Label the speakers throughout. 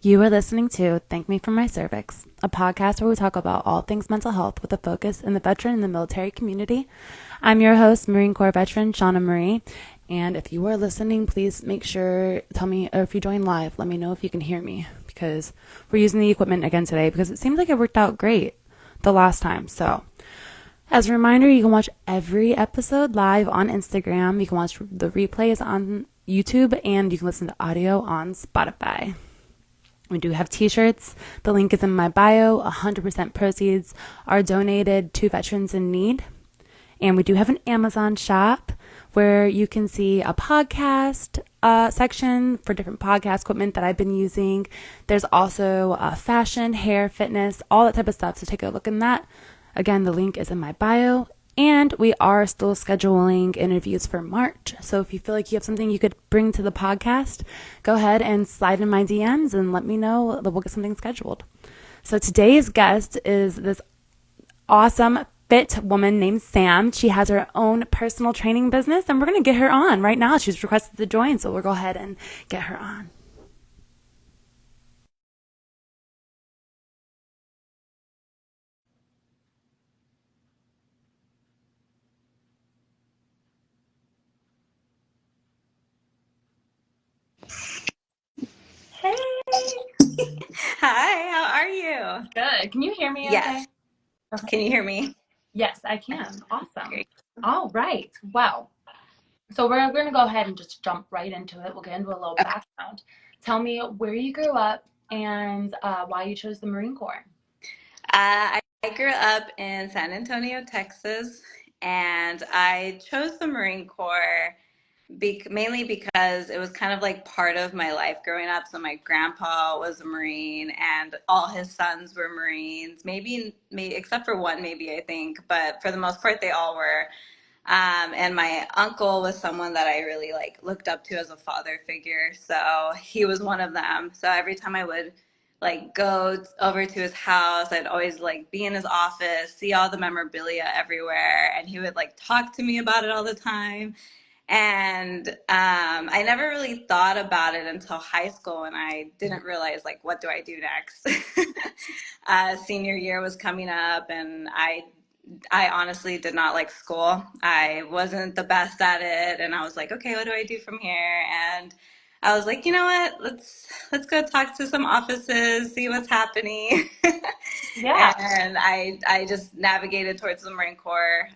Speaker 1: You are listening to Thank Me for My Cervix, a podcast where we talk about all things mental health with a focus in the veteran and the military community. I'm your host, Marine Corps veteran Shawna Marie, and if you are listening, please make sure, tell me, or if you join live, let me know if you can hear me, because we're using the equipment again today, because it seems like it worked out great the last time. So, as a reminder, you can watch every episode live on Instagram, you can watch the replays on YouTube, and you can listen to audio on Spotify. We do have t-shirts. The link is in my bio. 100% proceeds are donated to veterans in need. And we do have an Amazon shop where you can see a podcast section for different podcast equipment that I've been using. There's also fashion, hair, fitness, all that type of stuff. So take a look in that. Again, the link is in my bio. And we are still scheduling interviews for March. So if you feel like you have something you could bring to the podcast, go ahead and slide in my DMs and let me know that we'll get something scheduled. So today's guest is this awesome, fit woman named Sam. She has her own personal training business, and we're going to get her on right now. She's requested to join, so we'll go ahead and get her on.
Speaker 2: Hey.
Speaker 3: Hi, how are you?
Speaker 2: Good. Can you hear me
Speaker 3: Yes.
Speaker 2: okay?
Speaker 3: Can you hear me?
Speaker 2: Yes, I can. Awesome.
Speaker 3: Great.
Speaker 2: All right. Wow. So we're going to go ahead and just jump right into it. We'll get into a little background. Tell me where you grew up and why you chose the Marine Corps.
Speaker 3: I grew up in San Antonio, Texas, and I chose the Marine Corps mainly because it was kind of like part of my life growing up. So my grandpa was a Marine, and all his sons were Marines. Maybe except for one, maybe I think, but for the most part, they all were. And my uncle was someone that I really looked up to as a father figure. So he was one of them. So every time I would go over to his house, I'd always be in his office, see all the memorabilia everywhere, and he would talk to me about it all the time. And I never really thought about it until high school, and I didn't realize what do I do next. Senior year was coming up, and I honestly did not like school. I wasn't the best at it, and I was like, okay, what do I do from here? And I was like, you know what? Let's go talk to some offices, see what's happening.
Speaker 2: Yeah.
Speaker 3: And I just navigated towards the Marine Corps.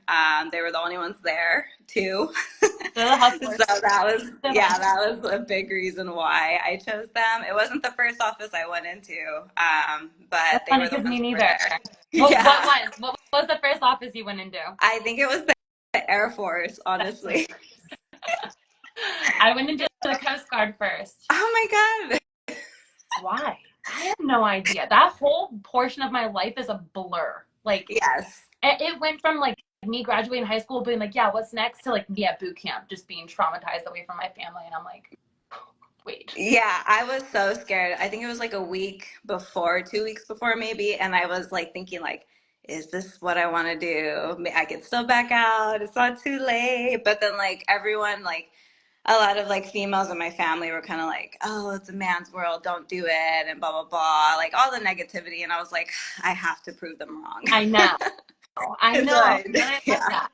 Speaker 3: They were the only ones there too.
Speaker 2: They're the hustlers.
Speaker 3: So that was a big reason why I chose them. It wasn't the first office I went into, but
Speaker 2: That's
Speaker 3: they
Speaker 2: funny
Speaker 3: were the
Speaker 2: because
Speaker 3: ones
Speaker 2: me
Speaker 3: who were
Speaker 2: neither.
Speaker 3: there.
Speaker 2: What
Speaker 3: Yeah.
Speaker 2: was the first office you went into?
Speaker 3: I think it was the Air Force, honestly.
Speaker 2: I went into the Coast Guard first.
Speaker 3: Oh my God.
Speaker 2: Why? I have no idea. That whole portion of my life is a blur.
Speaker 3: Yes.
Speaker 2: It went from me graduating high school being yeah, what's next, to me at boot camp, just being traumatized away from my family. And I'm like, wait.
Speaker 3: Yeah, I was so scared. I think it was a week before, 2 weeks before maybe, and I was thinking is this what I want to do? I could still back out. It's not too late. But then everyone a lot of females in my family were kind of oh, it's a man's world, don't do it, and blah blah blah, all the negativity, and I was like, I have to prove them wrong.
Speaker 2: I know. I know.
Speaker 3: So,
Speaker 2: And I love that.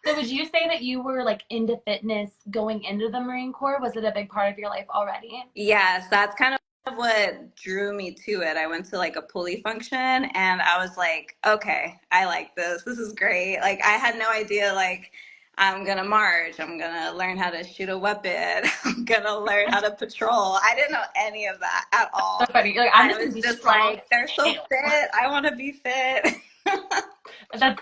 Speaker 2: So would you say that you were into fitness going into the Marine Corps? Was it a big part of your life already?
Speaker 3: Yes, that's kind of what drew me to it. I went to a pulley function, and I was like, okay, I like this. This is great. I had no idea I'm gonna march. I'm gonna learn how to shoot a weapon. I'm gonna learn how to patrol. I didn't know any of that at all.
Speaker 2: So funny.
Speaker 3: I was just they're so fit. I want to be fit.
Speaker 2: That's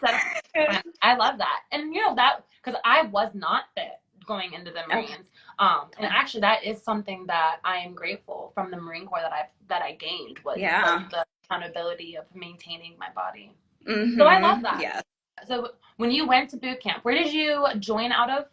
Speaker 2: I love that. And that because I was not fit going into the Marines. And actually that is something that I am grateful from the Marine Corps that I gained was the accountability of maintaining my body.
Speaker 3: Mm-hmm.
Speaker 2: So I love that.
Speaker 3: Yeah.
Speaker 2: So when you went to boot camp, where did you join out of?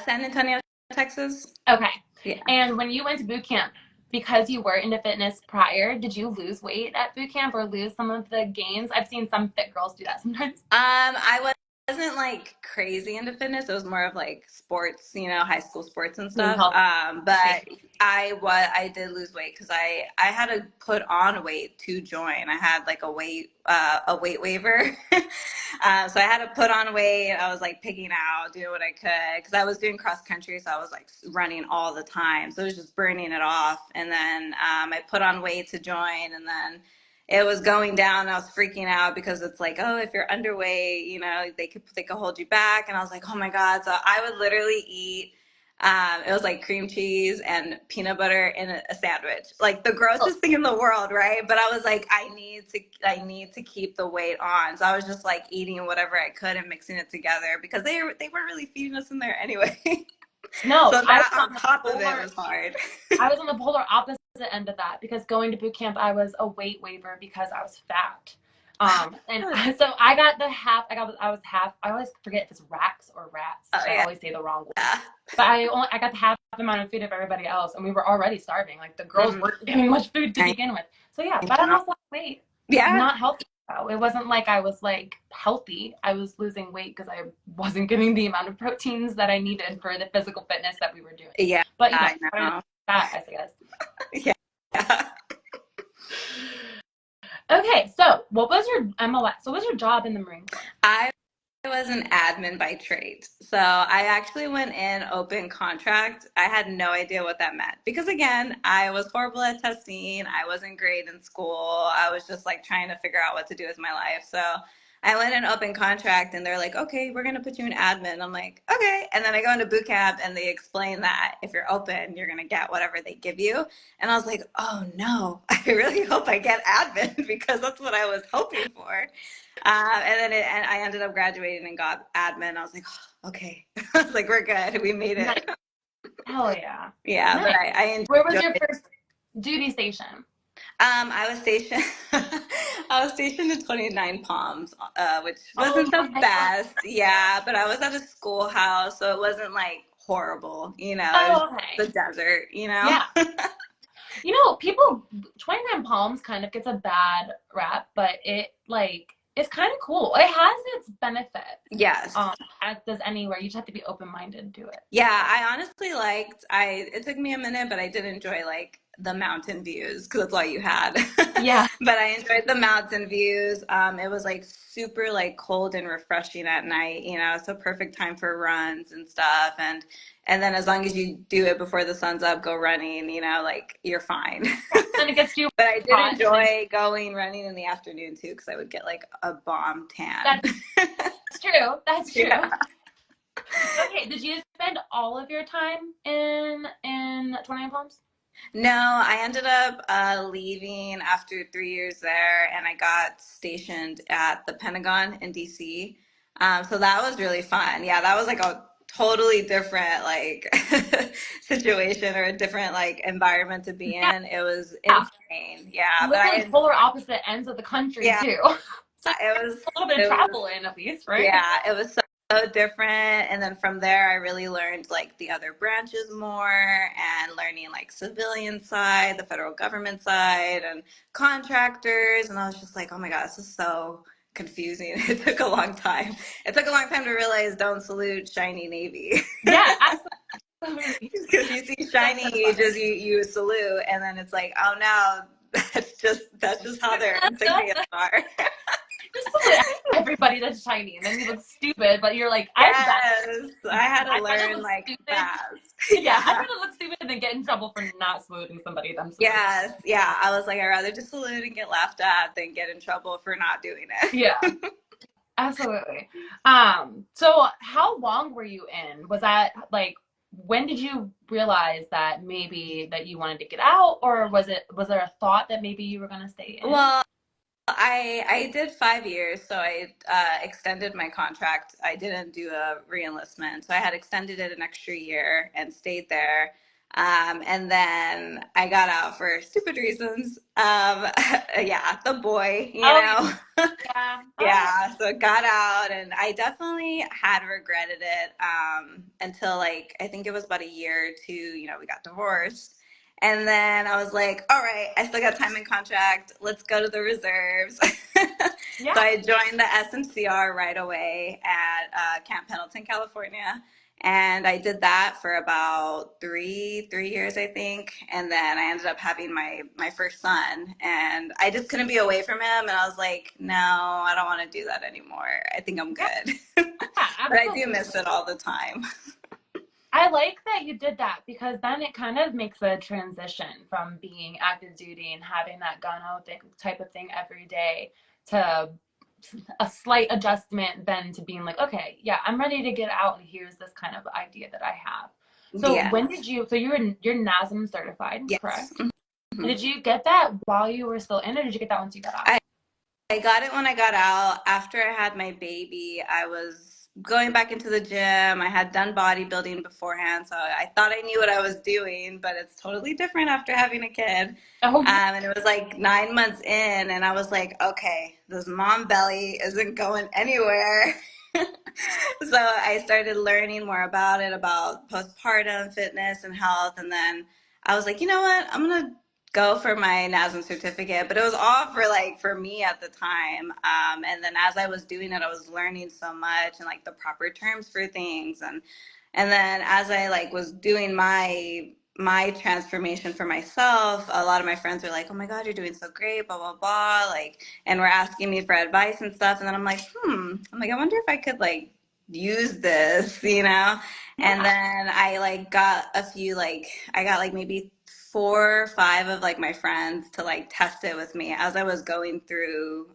Speaker 3: San Antonio, Texas.
Speaker 2: Okay.
Speaker 3: Yeah.
Speaker 2: And when you went to boot camp, because you were into fitness prior, did you lose weight at boot camp or lose some of the gains? I've seen some fit girls do that sometimes.
Speaker 3: I wasn't like crazy into fitness. It was more of like sports, high school sports and
Speaker 2: Being
Speaker 3: stuff.
Speaker 2: healthy.
Speaker 3: But I did lose weight because I had to put on weight to join. I had like a weight waiver. So I had to put on weight. I was like picking out, doing what I could because I was doing cross country. So I was like running all the time. So it was just burning it off. And then I put on weight to join, and then it was going down. I was freaking out because it's like, oh, if you're underweight, they could hold you back. And I was like, oh my God. So I would literally eat, it was like cream cheese and peanut butter in a sandwich, like the grossest thing in the world, right? But I was like, I need to keep the weight on. So I was just like eating whatever I could and mixing it together because they weren't really feeding us in there anyway.
Speaker 2: No,
Speaker 3: So that on top of it was hard.
Speaker 2: I was on the polar opposite end of that because going to boot camp, I was a weight waiver because I was fat. So I got the half. I was half. I always forget if it's racks or rats.
Speaker 3: Oh,
Speaker 2: I
Speaker 3: yeah.
Speaker 2: always say the wrong word. But I got the half amount of food of everybody else, and we were already starving. Like the girls weren't getting much food to begin with. So yeah, but I lost weight.
Speaker 3: Yeah.
Speaker 2: Not healthy. It wasn't like I was like healthy. I was losing weight because I wasn't getting the amount of proteins that I needed for the physical fitness that we were doing.
Speaker 3: Yeah,
Speaker 2: but
Speaker 3: I know.
Speaker 2: Fat, I guess.
Speaker 3: Yeah.
Speaker 2: Okay, so what was your MLS? So what was your job in the Marine Corps?
Speaker 3: I was an admin by trade. So I actually went in open contract. I had no idea what that meant because, again, I was horrible at testing. I wasn't great in school. I was just like trying to figure out what to do with my life. So I went in open contract and they're like, okay, we're going to put you in admin. I'm like, okay. And then I go into boot camp and they explain that if you're open, you're going to get whatever they give you. And I was like, oh no, I really hope I get admin because that's what I was hoping for. And I ended up graduating and got admin. I was like, oh, okay. I was like, we're good. We made it.
Speaker 2: Nice. Hell yeah.
Speaker 3: Yeah, nice. But I enjoyed.
Speaker 2: Where was your first duty station?
Speaker 3: I was stationed. I was stationed in 29 Palms, which wasn't the best. Yeah, but I was at a schoolhouse, so it wasn't like horrible. It was the desert.
Speaker 2: Yeah. People 29 Palms kind of gets a bad rap, but it's kind of cool. It has its benefits.
Speaker 3: Yes.
Speaker 2: As does anywhere. You just have to be open-minded to it.
Speaker 3: Yeah, I honestly it took me a minute, but I did enjoy the mountain views because that's all you had.
Speaker 2: Yeah.
Speaker 3: But I enjoyed the mountain views. It was super cold and refreshing at night, it's a perfect time for runs and stuff. And then as long as you do it before the sun's up, go running, you're fine.
Speaker 2: And it gets you.
Speaker 3: But I did enjoy going running in the afternoon too, because I would get a bomb tan.
Speaker 2: That's true. That's true.
Speaker 3: Yeah.
Speaker 2: Okay, did you spend all of your time in 29 Palms?
Speaker 3: No, I ended up leaving after 3 years there, and I got stationed at the Pentagon in DC. So that was really fun. Yeah, that was a totally different situation or a different environment to be in. It was insane. Yeah,
Speaker 2: but polar opposite ends of the country too. So
Speaker 3: it was
Speaker 2: a little bit of travel in at least, right?
Speaker 3: Yeah, it was so different. And then from there I really learned the other branches more, and learning civilian side, the federal government side, and contractors. And I was just like, oh my God, this is so confusing. It took a long time. It took a long time to realize don't salute shiny Navy.
Speaker 2: Yeah, absolutely.
Speaker 3: Because you see shiny, you salute, and then it's like, oh no, that's just how their insignias are.
Speaker 2: Everybody that's shiny, and then you look stupid, but you're like,
Speaker 3: I had to learn fast.
Speaker 2: Yeah, I'd rather look stupid than get in trouble for not saluting somebody themselves.
Speaker 3: Yes, yeah. I was like, I'd rather just salute and get laughed at than get in trouble for not doing it.
Speaker 2: Yeah, absolutely. So how long were you in? Was that when did you realize that maybe that you wanted to get out, or was there a thought that maybe you were going to stay in?
Speaker 3: Well, I did 5 years, so I extended my contract. I didn't do a reenlistment, so I had extended it an extra year and stayed there. And then I got out for stupid reasons. Yeah, the boy, you know.
Speaker 2: Yeah.
Speaker 3: Yeah, so got out, and I definitely had regretted it until I think it was about a year or two, we got divorced. And then I was like, all right, I still got time in contract. Let's go to the reserves.
Speaker 2: Yeah.
Speaker 3: So I joined the SMCR right away at Camp Pendleton, California. And I did that for about three years, I think. And then I ended up having my first son. And I just couldn't be away from him. And I was like, no, I don't want to do that anymore. I think I'm
Speaker 2: Yeah,
Speaker 3: good. But I do
Speaker 2: absolutely.
Speaker 3: miss it all the time.
Speaker 2: I like that you did that because then it kind of makes a transition from being active duty and having that gun ho thing, type of thing every day to a slight adjustment then to being like, okay, yeah, I'm ready to get out and here's this kind of idea that I have. So
Speaker 3: Yes.
Speaker 2: when did you, so you're NASM certified,
Speaker 3: Yes.
Speaker 2: correct?
Speaker 3: Mhm.
Speaker 2: Did you get that while you were still in, or did you get that once you got out?
Speaker 3: I got it when I got out. After I had my baby, I was going back into the gym. I had done bodybuilding beforehand, so I thought I knew what I was doing, but it's totally different after having a kid.
Speaker 2: Oh yeah.
Speaker 3: And it was like 9 months in, and I was like, okay, this mom belly isn't going anywhere. So I started learning more about it, about postpartum fitness and health. And then I was like, you know what? I'm going to go for my NASM certificate. But it was all for like for me at the time. And then as I was doing it, I was learning so much and like the proper terms for things. And then as I like was doing my transformation for myself, a lot of my friends were like, oh my God, you're doing so great, blah, blah, blah. Like, and were asking me for advice and stuff. And then I'm like, I'm like, I wonder if I could like use this, you know? And
Speaker 2: Yeah.
Speaker 3: then I like got a few, like, I got like maybe 4 or 5 of like my friends to like test it with me as I was going through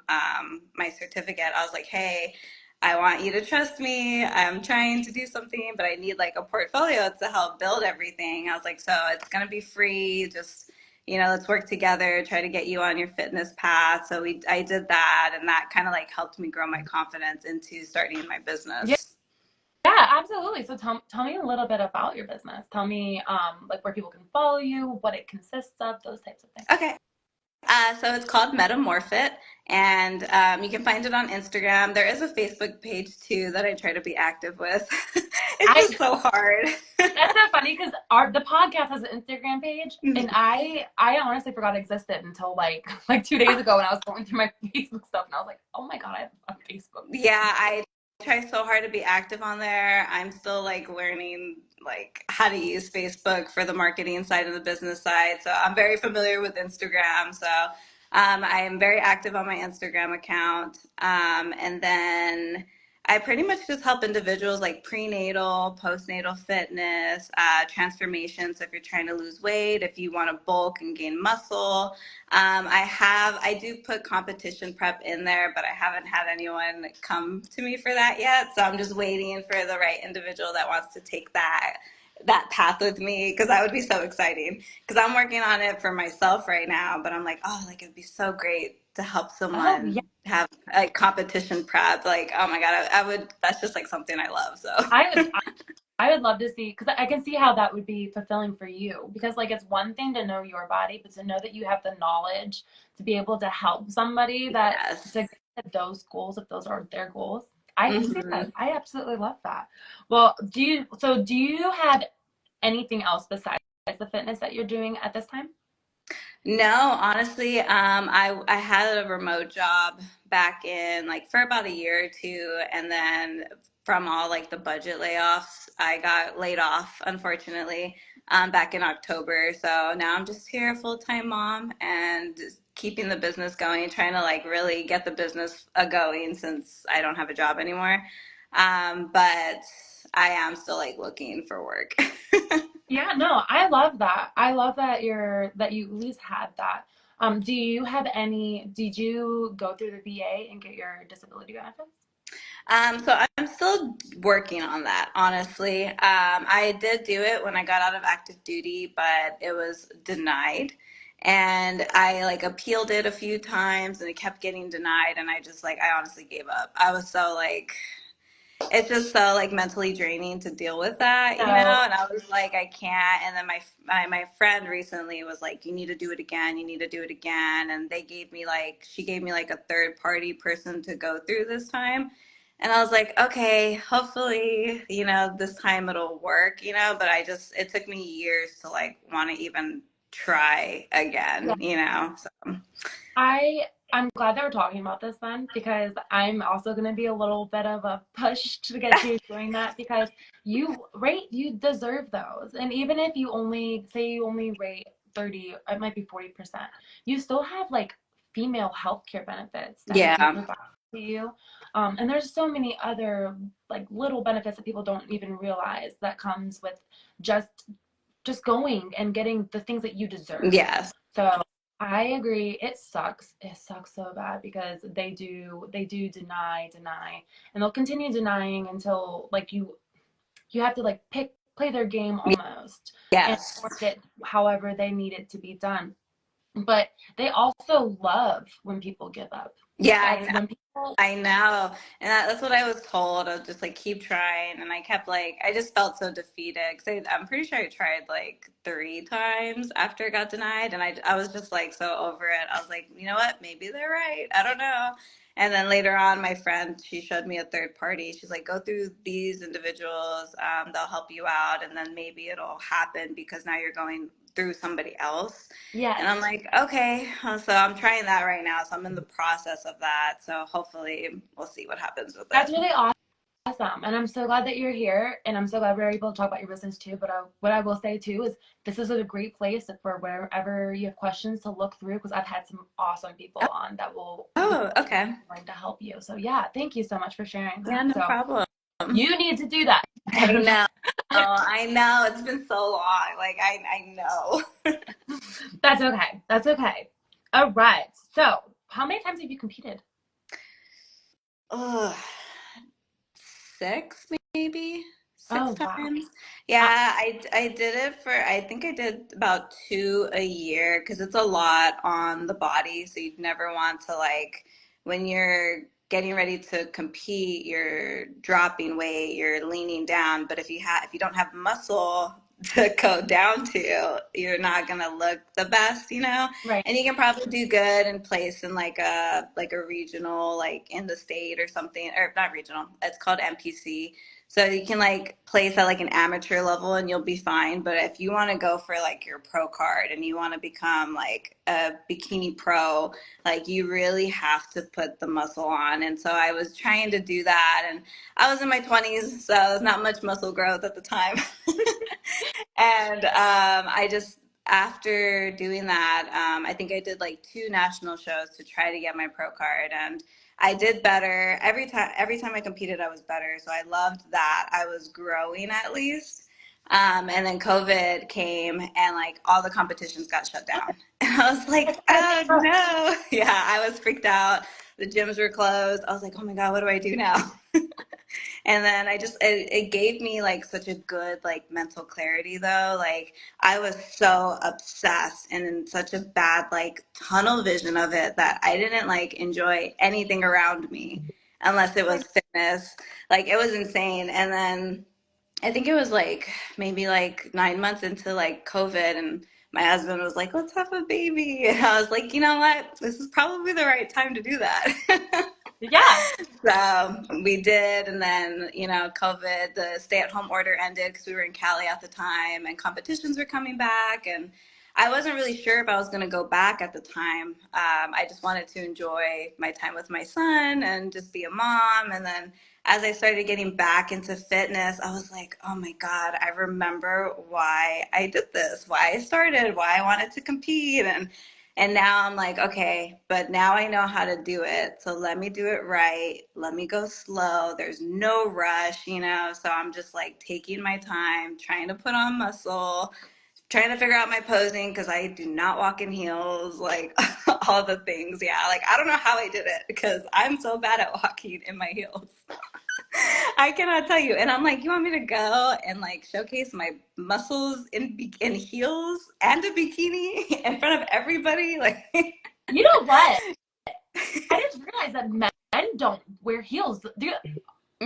Speaker 3: my certificate. I was like, hey, I want you to trust me. I'm trying to do something, but I need like a portfolio to help build everything. I was like, so it's going to be free. Just, let's work together, try to get you on your fitness path. So I did that, and that kind of like helped me grow my confidence into starting my
Speaker 2: Yeah.
Speaker 3: business.
Speaker 2: Yeah, absolutely. So tell me a little bit about your business. Tell me like where people can follow you, what it consists of, those types of things.
Speaker 3: Okay. So it's called Metamorfit, and you can find it on Instagram. There is a Facebook page too that I try to be active with. It's
Speaker 2: I
Speaker 3: just so hard.
Speaker 2: That's so funny because our the podcast has an Instagram page, and I honestly forgot it existed until like 2 days ago when I was going through my Facebook stuff, and I was like, oh my god, I have a Facebook.
Speaker 3: Yeah, I try so hard to be active on there. I'm still like learning like how to use Facebook for the marketing side and the business side. So I'm very familiar with Instagram. So I am very active on my Instagram account. And then I pretty much just help individuals like prenatal, postnatal fitness, transformation. So if you're trying to lose weight, if you want to bulk and gain muscle, I do put competition prep in there, but I haven't had anyone come to me for that yet. So I'm just waiting for the right individual that wants to take that path with me, because that would be so exciting. Because I'm working on it for myself right now, but I'm like, oh, like it'd be so great to help
Speaker 2: Oh yeah,
Speaker 3: someone have a competition prep. Like, oh my God, I would. That's just like something I love. So.
Speaker 2: I would I would love to see because I can see how that would be fulfilling for you because like it's one thing to know your body, but to know that you have the knowledge to be able to help somebody that
Speaker 3: Yes.
Speaker 2: to get those goals if those are their goals. I can see
Speaker 3: Hmm.
Speaker 2: that. I absolutely love that. Well, do you have anything else besides the fitness that you're doing at this time?
Speaker 3: No, honestly, I had a remote job back in like for about a year or two, and then from all like the budget layoffs, I got laid off, unfortunately, back in October. So now I'm just here, full-time mom, and just keeping the business going, trying to like really get the business going since I don't have a job anymore. But I am still like looking for work.
Speaker 2: Yeah, no, I love that. I love that you at least had that. Did you go through the VA and get your disability benefits?
Speaker 3: So I'm still working on that, honestly. I did do it when I got out of active duty, but it was denied. And I like appealed it a few times and it kept getting denied. And I just like, I honestly gave up. I was so like, it's just so like mentally draining to deal with that, you know?
Speaker 2: So,
Speaker 3: And I was like, I can't. And then my friend recently was like, you need to do it again. You need to do it again. And she gave me like a third party person to go through this time. And I was like, okay, hopefully, this time it'll work, but it took me years to like want to even try again, you know? So.
Speaker 2: I'm glad that we're talking about this then, because I'm also going to be a little bit of a push to get you doing that, because you deserve those. And even if you only say you only rate 30, it might be 40%, you still have like female healthcare benefits that we can
Speaker 3: Yeah.
Speaker 2: provide to you. And there's so many other like little benefits that people don't even realize that comes with just going and getting the things that you deserve.
Speaker 3: Yes.
Speaker 2: So I agree. It sucks. It sucks so bad because they do deny, and they'll continue denying until like you have to like play their game almost and
Speaker 3: Yes.
Speaker 2: work it however they need it to be done. But they also love when people give up.
Speaker 3: Yeah,
Speaker 2: That's when people.
Speaker 3: I know. And that's what I was told. I was just like, keep trying. And I kept like, I just felt so defeated because I'm pretty sure I tried like 3 times after it got denied. And I was just like so over it. I was like, you know what? Maybe they're right. I don't know. And then later on, my friend, she showed me a third party. She's like, go through these individuals. They'll help you out. And then maybe it'll happen because now you're going through somebody else. And
Speaker 2: Yes.
Speaker 3: I'm like, okay. So I'm trying that right now. So I'm in the process of that. So hopefully we'll see what happens with
Speaker 2: That's
Speaker 3: it.
Speaker 2: really awesome. And I'm so glad that you're here. And I'm so glad we're able to talk about your business too. But what I will say too is this is a great place for wherever you have questions to look through, because I've had some awesome people on that will
Speaker 3: Oh, okay.
Speaker 2: going to help you. So yeah, thank you so much for sharing
Speaker 3: Yeah,
Speaker 2: that.
Speaker 3: no
Speaker 2: So
Speaker 3: problem.
Speaker 2: you need to do that.
Speaker 3: I know. I know. It's been so long. Like I know.
Speaker 2: That's okay. That's okay. All right. So how many times have you competed?
Speaker 3: Ugh, 6 maybe, six
Speaker 2: Oh wow.
Speaker 3: times. Yeah, I did it for, I think I did about 2 a year because it's a lot on the body. So you'd never want to like when you're getting ready to compete, you're dropping weight, you're leaning down. But if you don't have muscle to go down to, you're not gonna look the best, you know?
Speaker 2: Right.
Speaker 3: And you can probably do good and place in like a regional, like in the state or something, or not regional. It's called NPC. So you can like place at like an amateur level and you'll be fine. But if you want to go for like your pro card and you want to become like a bikini pro, like you really have to put the muscle on. And so I was trying to do that, and I was in my 20s, so there's not much muscle growth at the time. And I just, after doing that, I think I did like 2 national shows to try to get my pro card, and I did better every time. Every time I competed, I was better. So I loved that. I was growing at least. And then COVID came, and like all the competitions got shut down. And I was like, oh no. Yeah, I was freaked out. The gyms were closed. I was like, oh my God, what do I do now? And then it gave me like such a good like mental clarity though. Like I was so obsessed and in such a bad like tunnel vision of it that I didn't like enjoy anything around me unless it was fitness. Like it was insane. And then I think it was like maybe like 9 months into like COVID, and my husband was like, let's have a baby. And I was like, you know what? This is probably the right time to do that.
Speaker 2: Yeah.
Speaker 3: So we did, and then COVID, the stay-at-home order ended because we were in Cali at the time, and competitions were coming back, and I wasn't really sure if I was going to go back at the time. I just wanted to enjoy my time with my son and just be a mom, and then as I started getting back into fitness, I was like, oh my God, I remember why I did this, why I started, why I wanted to compete, and now I'm like, okay, but now I know how to do it. So let me do it right. Let me go slow. There's no rush, So I'm just like taking my time, trying to put on muscle, trying to figure out my posing because I do not walk in heels, like all the things. Yeah, like I don't know how I did it because I'm so bad at walking in my heels. I cannot tell you. And I'm like, you want me to go and like showcase my muscles in heels and a bikini in front of everybody? Like,
Speaker 2: You know what? I just realized that men don't wear heels.
Speaker 3: no.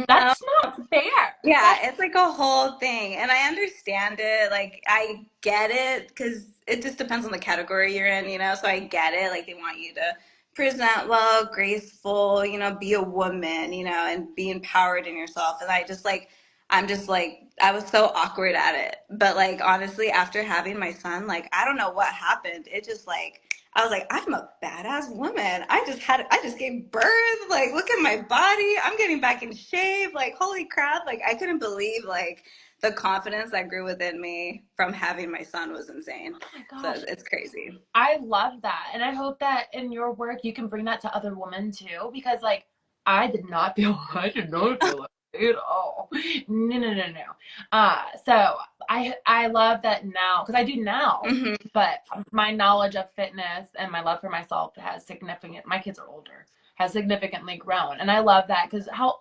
Speaker 2: That's not fair.
Speaker 3: Yeah, it's like a whole thing. And I understand it. Like, I get it because it just depends on the category you're in, So I get it. Like, they want you to present well, graceful, be a woman, and be empowered in yourself. And I just like, I'm just like, I was so awkward at it. But like, honestly, after having my son, like, I don't know what happened. It just like, I was like, I'm a badass woman. I just gave birth. Like, look at my body. I'm getting back in shape. Like, holy crap. Like, I couldn't believe like the confidence that grew within me from having my son was insane.
Speaker 2: Oh my
Speaker 3: So
Speaker 2: gosh.
Speaker 3: it's crazy.
Speaker 2: I love that. And I hope that in your work you can bring that to other women too. Because like I did not feel like it at all. No, no, no, no. So I love that now because I do now,
Speaker 3: Hmm.
Speaker 2: but my knowledge of fitness and my love for myself my kids are older, has significantly grown. And I love that because how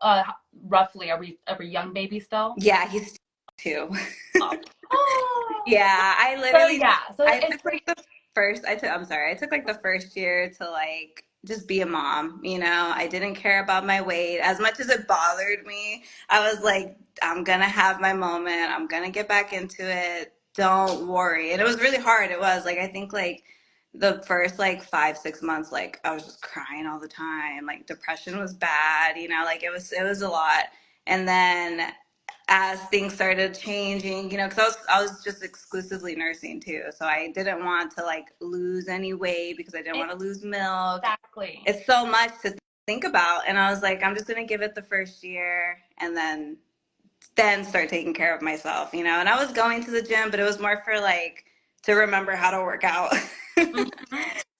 Speaker 2: roughly are we young babies still?
Speaker 3: Yeah, he's 2.
Speaker 2: Oh. Oh.
Speaker 3: Yeah,
Speaker 2: So yeah, so
Speaker 3: I
Speaker 2: it's
Speaker 3: took like the I'm sorry, I took like the first year to like just be a mom, you know. I didn't care about my weight as much as it bothered me. I was like, I'm gonna have my moment. I'm gonna get back into it. Don't worry. And it was really hard. It was like, I think like the first like 5, 6 months, like I was just crying all the time. Like depression was bad, you know, like it was a lot. And then as things started changing, you know, because I was just exclusively nursing too, so I didn't want to like lose any weight because I didn't want to lose milk.
Speaker 2: exactly.
Speaker 3: It's so much to think about, and I was like, I'm just gonna give it the first year, and then start taking care of myself, you know. And I was going to the gym, but it was more for like to remember how to work out.
Speaker 2: Mhm.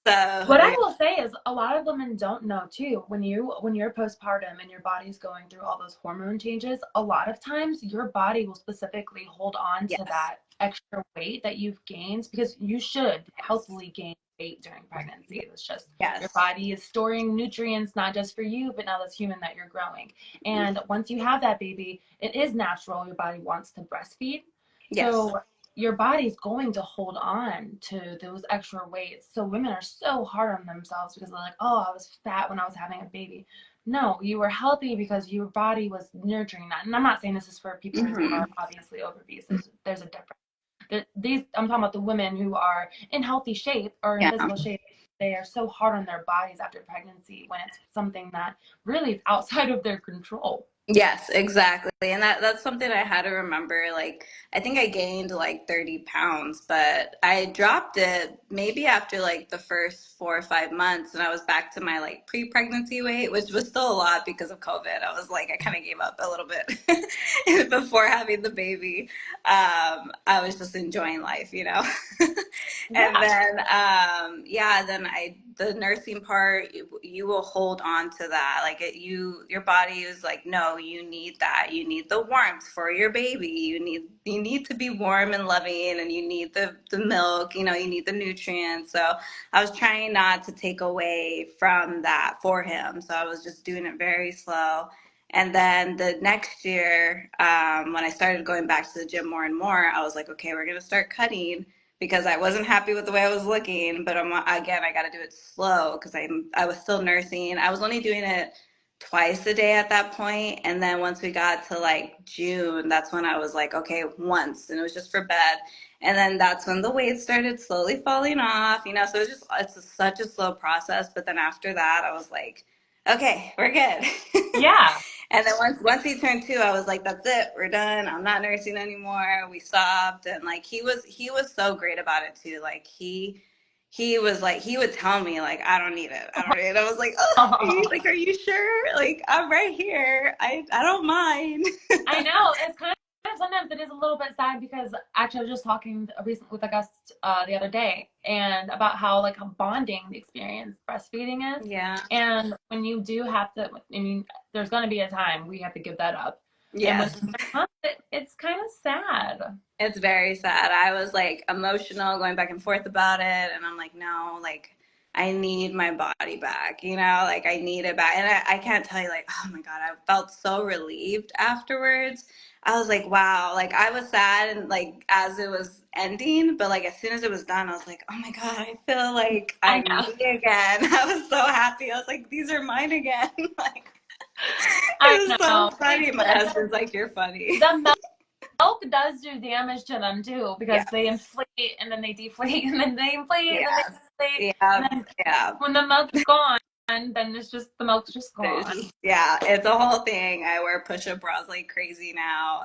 Speaker 3: So
Speaker 2: What I
Speaker 3: yeah,
Speaker 2: will say is a lot of women don't know too. When you're postpartum and your body's going through all those hormone changes, a lot of times your body will specifically hold on to
Speaker 3: yes,
Speaker 2: that extra weight that you've gained because you should healthily gain weight during pregnancy. It's just your
Speaker 3: yes,
Speaker 2: body is storing nutrients not just for you, but now this human that you're growing. And once you have that baby, it is natural. Your body wants to breastfeed.
Speaker 3: yes.
Speaker 2: So your body's going to hold on to those extra weights. So women are so hard on themselves because they're like, oh, I was fat when I was having a baby. No, you were healthy because your body was nurturing that. And I'm not saying this is for people who
Speaker 3: Hmm.
Speaker 2: are obviously obese. There's a difference. I'm talking about the women who are in healthy shape or in
Speaker 3: Yeah.
Speaker 2: physical shape. They are so hard on their bodies after pregnancy when it's something that really is outside of their control.
Speaker 3: Yes, exactly. And that's something I had to remember. Like, I think I gained like 30 pounds, but I dropped it maybe after like the first 4 or 5 months, and I was back to my like pre-pregnancy weight, which was still a lot because of COVID. I was like, I kind of gave up a little bit before having the baby. I was just enjoying life, you know? And
Speaker 2: Yeah.
Speaker 3: then, yeah, the nursing part, you will hold on to that. Like your body is like, no, you need that. You need the warmth for your baby. You need to be warm and loving, and you need the milk, you know, you need the nutrients. So I was trying not to take away from that for him. So I was just doing it very slow. And then the next year, when I started going back to the gym more and more, I was like, okay, we're going to start cutting because I wasn't happy with the way I was looking. But again, I got to do it slow because I was still nursing. I was only doing it twice a day at that point. And then once we got to like June, that's when I was like, okay, once. And it was just for bed. And then that's when the weight started slowly falling off, you know. So such a slow process. But then after that, I was like, okay, we're good.
Speaker 2: Yeah.
Speaker 3: And then once he turned 2, I was like, that's it, we're done. I'm not nursing anymore. We stopped. And like he was so great about it too. Like he was like he would tell me like I don't need it. I don't need it. I was like, oh, he's like, are you sure? Like I'm right here. I don't mind.
Speaker 2: I know it's kind of sometimes it is a little bit sad because actually I was just talking recently with a guest the other day and about how like a bonding experience breastfeeding is,
Speaker 3: Yeah.
Speaker 2: and when you do have to, I mean, there's going to be a time we have to give that up, and when
Speaker 3: Yes.
Speaker 2: it comes, it's kind of sad.
Speaker 3: It's very sad. I was like emotional, going back and forth about it, and I'm like, no, like I need my body back, you know, like I need it back. And I can't tell you, like, oh my God, I felt so relieved afterwards. I was like, wow, like I was sad and like as it was ending, but like as soon as it was done, I was like, oh my God, I feel like
Speaker 2: I
Speaker 3: I'm
Speaker 2: know.
Speaker 3: me again. I was so happy. I was like, these are mine again. Like
Speaker 2: I
Speaker 3: it was so
Speaker 2: know.
Speaker 3: funny. My husband's like, you're funny.
Speaker 2: The milk does do damage to them too because
Speaker 3: Yes.
Speaker 2: they inflate and then they deflate and then they inflate and then they
Speaker 3: Yes.
Speaker 2: deflate, and
Speaker 3: Yeah.
Speaker 2: then
Speaker 3: Yeah.
Speaker 2: when the milk is gone then it's just the milk's just gone.
Speaker 3: Yeah, it's a whole thing. I wear push-up bras like crazy now.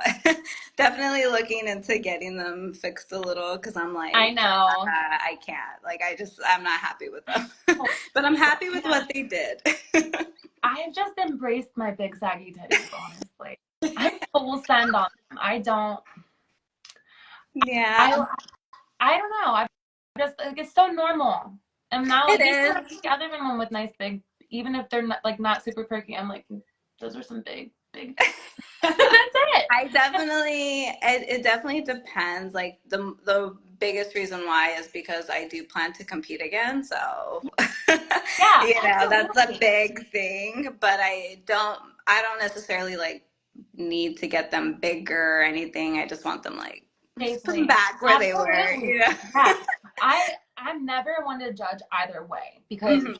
Speaker 3: Definitely looking into getting them fixed a little because I'm like,
Speaker 2: I know.
Speaker 3: I can't. Like, I'm not happy with them. But I'm happy with what they did.
Speaker 2: I've just embraced my big saggy titties, honestly. I'm full send on them. I don't.
Speaker 3: Yeah,
Speaker 2: I don't know. I just like it's so normal. And now
Speaker 3: it
Speaker 2: like you see
Speaker 3: is.
Speaker 2: the other women with nice big, even if they're not super perky. I'm like, those are some big. That's it.
Speaker 3: It definitely depends. Like the biggest reason why is because I do plan to compete again. So,
Speaker 2: Yeah,
Speaker 3: that's a
Speaker 2: absolutely.
Speaker 3: big thing, but I don't necessarily like need to get them bigger or anything. I just want them like just put them
Speaker 2: Safely.
Speaker 3: back where they were,
Speaker 2: Absolutely. Yeah. I'm never one to judge either way because
Speaker 3: Mhm.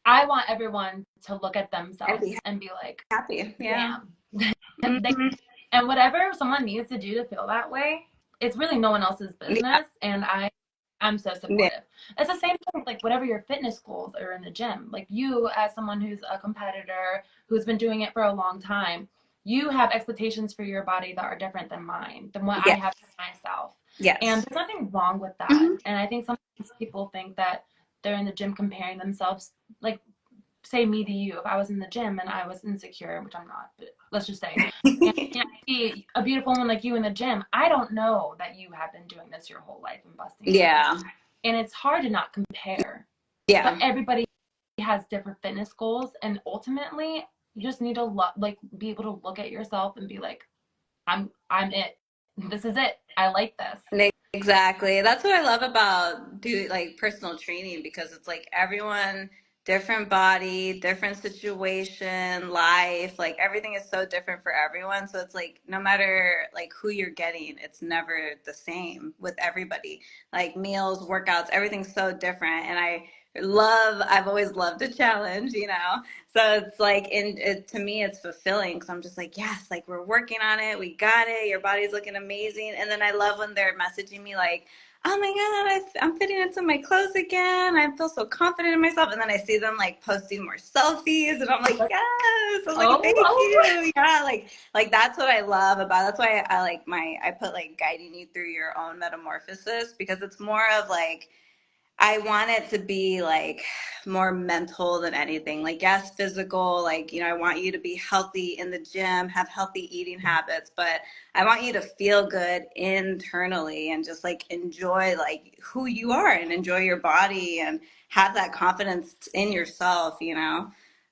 Speaker 2: I want everyone to look at
Speaker 3: And
Speaker 2: themselves
Speaker 3: be
Speaker 2: and be like,
Speaker 3: happy. Yeah.
Speaker 2: damn.
Speaker 3: Mhm.
Speaker 2: And whatever someone needs to do to feel that way, it's really no one else's
Speaker 3: Yeah.
Speaker 2: business. And I'm so
Speaker 3: Yeah.
Speaker 2: supportive. It's the same thing with like whatever your fitness goals are in the gym. Like you, as someone who's a competitor who's been doing it for a long time, you have expectations for your body that are different than mine, than what I
Speaker 3: Yes.
Speaker 2: have for myself. And
Speaker 3: Yes.
Speaker 2: there's nothing wrong with that.
Speaker 3: Hmm.
Speaker 2: And I think sometimes people think that they're in the gym comparing themselves, like say me to you, if I was in the gym and I was insecure, which I'm not, but let's just say, and I see a beautiful woman like you in the gym, I don't know that you have been doing this your whole life and busting your
Speaker 3: Yeah.
Speaker 2: ass. And it's hard to not compare. But
Speaker 3: Yeah.
Speaker 2: everybody has different fitness goals, and ultimately, you just need to be able to look at yourself and be like, I'm it. This is it. I like this.
Speaker 3: Exactly. That's what I love about do like personal training because it's like everyone, different body, different situation, life, like everything is so different for everyone. So it's like no matter like who you're getting, it's never the same with everybody. Like meals, workouts, everything's so different. And I've always loved a challenge, you know? So it's like, to me, it's fulfilling because I'm just like, yes, like we're working on it. We got it. Your body's looking amazing. And then I love when they're messaging me like, oh my God, I'm fitting into my clothes again. I feel so confident in myself. And then I see them like posting more selfies and I'm like, yes. I was like, thank
Speaker 2: Oh,
Speaker 3: you. Yeah. Like that's what I love about, that's why I like I put like guiding you through your own metamorphosis because it's more of like, I want it to be like more mental than anything. Like, yes, physical, like, I want you to be healthy in the gym, have healthy eating habits, but I want you to feel good internally and just like enjoy like who you are and enjoy your body and have that confidence in yourself, you know?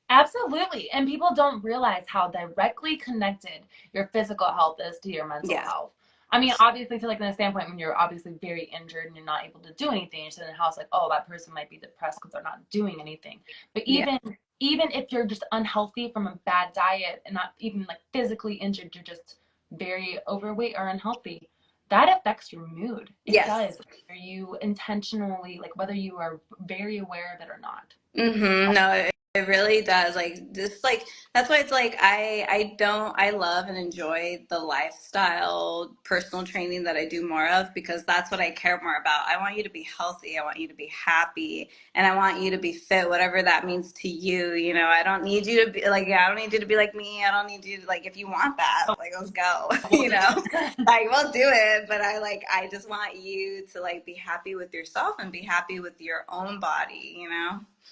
Speaker 2: absolutely. And people don't realize how directly connected your physical health is to your mental
Speaker 3: Yes.
Speaker 2: health. I mean, obviously, to like in a standpoint when you're obviously very injured and you're not able to do anything, you're sitting in the house like, oh, that person might be depressed because they're not doing anything. But
Speaker 3: Yeah.
Speaker 2: even if you're just unhealthy from a bad diet and not even like physically injured, you're just very overweight or unhealthy. That affects your mood. It
Speaker 3: Yes.
Speaker 2: does. Whether you intentionally, like whether you are very aware of it or not.
Speaker 3: Mm-hmm. No, it really does. Like just like that's why it's like I love and enjoy the lifestyle personal training that I do more of because that's what I care more about. I want you to be healthy. I want you to be happy, and I want you to be fit, whatever that means to you. I don't need you to be like I don't need you to be like me. I don't need you to like if you want that, like let's go.
Speaker 2: We'll do it.
Speaker 3: Like we'll do it, but I just want you to like be happy with yourself and be happy with your own body.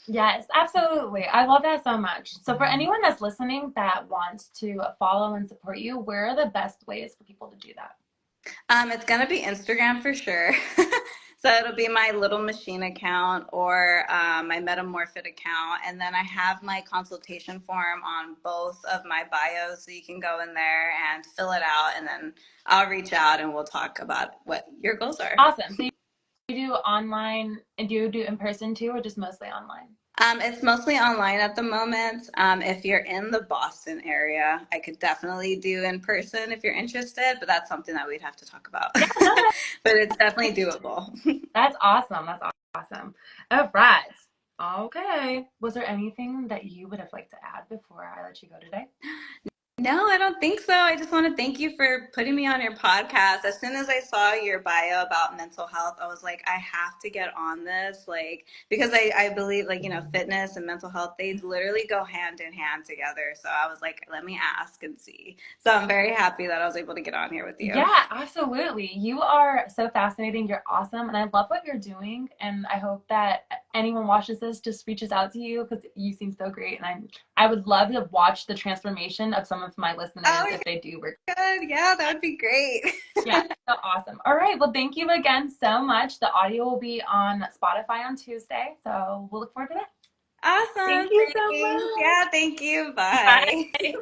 Speaker 2: Yes, absolutely. I love that so much. So, for anyone that's listening that wants to follow and support you, where are the best ways for people to do that?
Speaker 3: It's gonna be Instagram for sure. So it'll be my Little Machine account or my Metamorfit account, and then I have my consultation form on both of my bios, so you can go in there and fill it out, and then I'll reach out and we'll talk about what your goals are.
Speaker 2: Awesome. So, you do online and do you do in person too, or just mostly online?
Speaker 3: It's mostly online at the moment. If you're in the Boston area, I could definitely do in person if you're interested, but that's something that we'd have to talk about.
Speaker 2: Yeah, no,
Speaker 3: But it's definitely doable.
Speaker 2: that's awesome. That's awesome. All right. Okay. Was there anything that you would have liked to add before I let you go today?
Speaker 3: No, I don't think so. I just want to thank you for putting me on your podcast. As soon as I saw your bio about mental health, I was like, I have to get on this, like, because I believe, like, fitness and mental health, they literally go hand in hand together. So I was like, let me ask and see. So I'm very happy that I was able to get on here with you.
Speaker 2: Yeah, absolutely. You are so fascinating. You're awesome. And I love what you're doing. And I hope that anyone watches this just reaches out to you because you seem so great. And I would love to watch the transformation of some of my listeners
Speaker 3: Oh,
Speaker 2: if they do work.
Speaker 3: good. Yeah, that would be great.
Speaker 2: Yeah, so awesome. All right. Well, thank you again so much. The audio will be on Spotify on Tuesday. So we'll look forward to that.
Speaker 3: Awesome.
Speaker 2: Thank you so
Speaker 3: Thanks.
Speaker 2: much.
Speaker 3: Yeah, thank you. Bye.
Speaker 2: Bye.